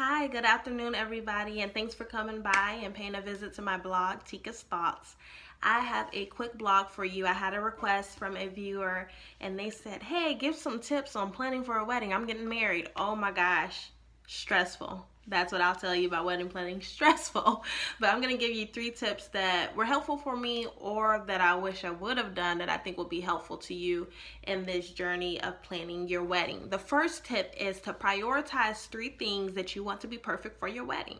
Hi, good afternoon, everybody, and thanks for coming by and paying a visit to my blog, Tika's Thoughts. I have a quick blog for you. I had a request from a viewer, and they said, hey, give some tips on planning for a wedding. I'm getting married. Oh my gosh, stressful. That's what I'll tell you about wedding planning, stressful. But I'm going to give you 3 tips that were helpful for me or that I wish I would have done that I think will be helpful to you in this journey of planning your wedding. The first tip is to prioritize 3 things that you want to be perfect for your wedding.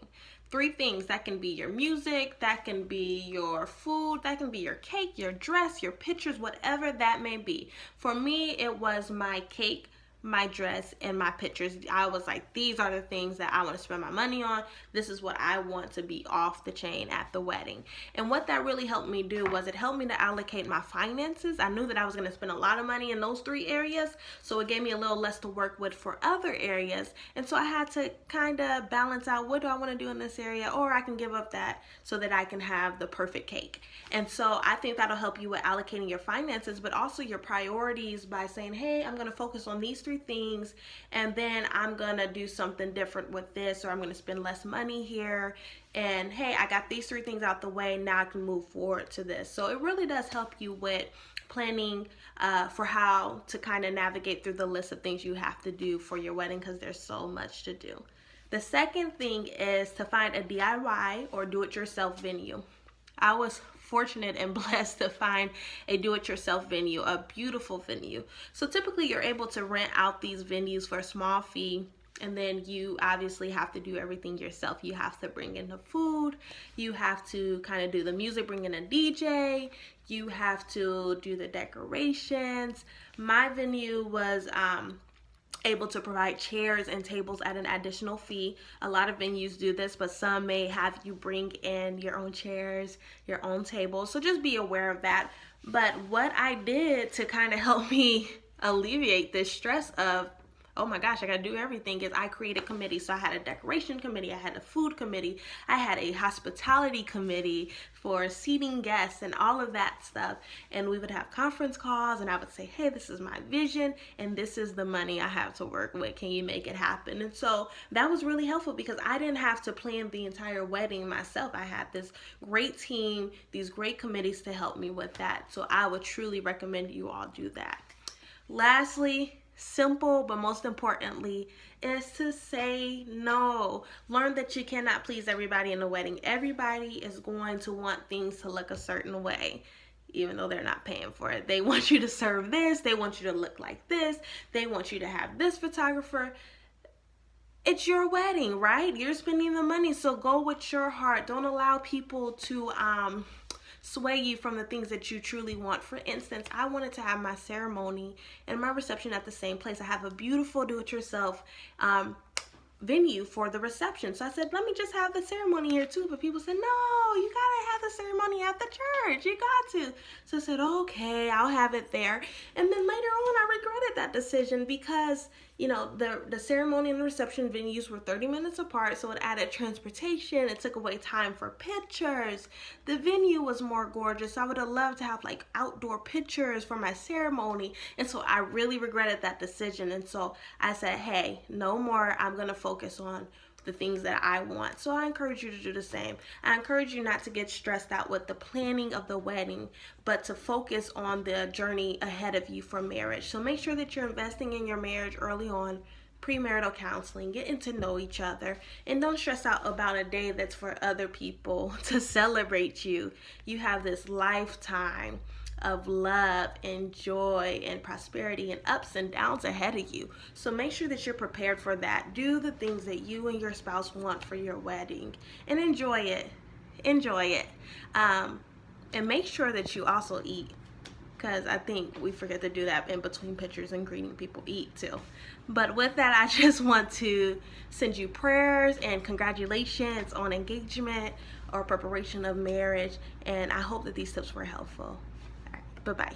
3 things. That can be your music, that can be your food, that can be your cake, your dress, your pictures, whatever that may be. For me, it was my cake, my dress, and my pictures. I was like, these are the things that I want to spend my money on. This is what I want to be off the chain at the wedding. And what that really helped me do was it helped me to allocate my finances. I knew that I was going to spend a lot of money in those 3 areas, so it gave me a little less to work with for other areas. And so I had to kind of balance out, what do I want to do in this area, or I can give up that so that I can have the perfect cake. And so I think that'll help you with allocating your finances, but also your priorities by saying, hey, I'm going to focus on these 3 things, and then I'm gonna do something different with this, or I'm gonna spend less money here, and hey, I got these 3 things out the way, now I can move forward to this. So it really does help you with planning for how to kind of navigate through the list of things you have to do for your wedding, because there's so much to do. The second thing is to find a DIY or do-it-yourself venue. I was fortunate and blessed to find a do-it-yourself venue, a beautiful venue. So typically you're able to rent out these venues for a small fee, and then you obviously have to do everything yourself. You have to bring in the food, you have to kind of do the music, bring in a DJ, you have to do the decorations. My venue was able to provide chairs and tables at an additional fee. A lot of venues do this, but some may have you bring in your own chairs, your own tables, so just be aware of that. But what I did to kind of help me alleviate this stress of, oh my gosh, I gotta do everything, is I created committees. So I had a decoration committee, I had a food committee, I had a hospitality committee for seating guests and all of that stuff. And we would have conference calls, and I would say, hey, this is my vision and this is the money I have to work with. Can you make it happen? And so that was really helpful because I didn't have to plan the entire wedding myself. I had this great team, these great committees to help me with that. So I would truly recommend you all do that. Lastly, simple, but most importantly, is to say no. Learn that you cannot please everybody in the wedding. Everybody is going to want things to look a certain way, even though they're not paying for it. They want you to serve this, they want you to look like this, they want you to have this photographer. It's your wedding, right? You're spending the money, so go with your heart. Don't allow people to sway you from the things that you truly want. For instance, I wanted to have my ceremony and my reception at the same place. I have a beautiful do-it-yourself venue for the reception. So I said, let me just have the ceremony here too. But people said, no, you gotta have the ceremony at the church. You got to. So I said, okay, I'll have it there. And then later on, I regretted that decision because, you know, the ceremony and the reception venues were 30 minutes apart. So it added transportation. It took away time for pictures. The venue was more gorgeous. I would have loved to have like outdoor pictures for my ceremony. And so I really regretted that decision. And so I said, hey, no more. I'm going to focus on the things that I want. So I encourage you to do the same. I encourage you not to get stressed out with the planning of the wedding, but to focus on the journey ahead of you for marriage. So make sure that you're investing in your marriage early on, premarital counseling, getting to know each other, and don't stress out about a day that's for other people to celebrate you. You have this lifetime of love and joy and prosperity and ups and downs ahead of you. So make sure that you're prepared for that. Do the things that you and your spouse want for your wedding and enjoy it. Enjoy it. And make sure that you also eat, because I think we forget to do that in between pictures and greeting people. Eat too. But with that, I just want to send you prayers and congratulations on engagement or preparation of marriage. And I hope that these tips were helpful. Bye-bye.